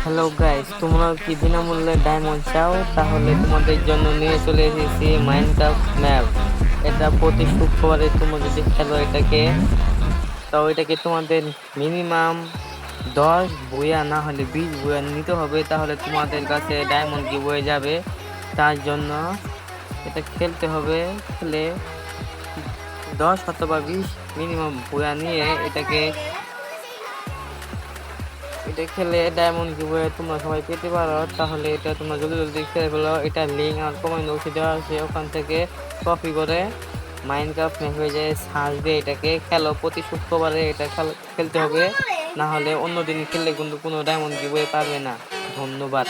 Hello guys, তোমরা কি বিনামূল্যে ডায়মন্ড চাও? তাহলে তোমাদের জন্য নিয়ে চলে এসেছি মাইনক্রাফট ম্যাপ। এটা প্রতি শুক্রবারে তোমরা যদি খেলো এটাকে, তো এটাকে তোমাদের মিনিমাম 10 বুয়া না হলে 20 বুয়া নিতে হবে, তাহলে তোমাদের কাছে ডায়মন্ড গিভ হয়ে যাবে। তার জন্য এটা খেলতে হবে। খেলে 10 অথবা 20 মিনিমাম বুয়া নিয়ে এটা খেলে ডায়মন্ড গিভওয়ে তোমরা সবাই পেতে পারো। তাহলে এটা তোমরা জলদি জলদি খেলে ফেলো। এটা লিঙ্ক আর কমেন্ট বক্সে দেওয়া আছে, ওখান থেকে কপি করে মাইনক্রাফট ম্যাপ হয়ে যায়, সার্চ দিয়ে এটাকে খেলো। প্রতি শুক্রবারে এটা খেলতে হবে, না হলে অন্য দিন খেললে কিন্তু কোনো ডায়মন্ড গিভওয়ে পাবে না। ধন্যবাদ।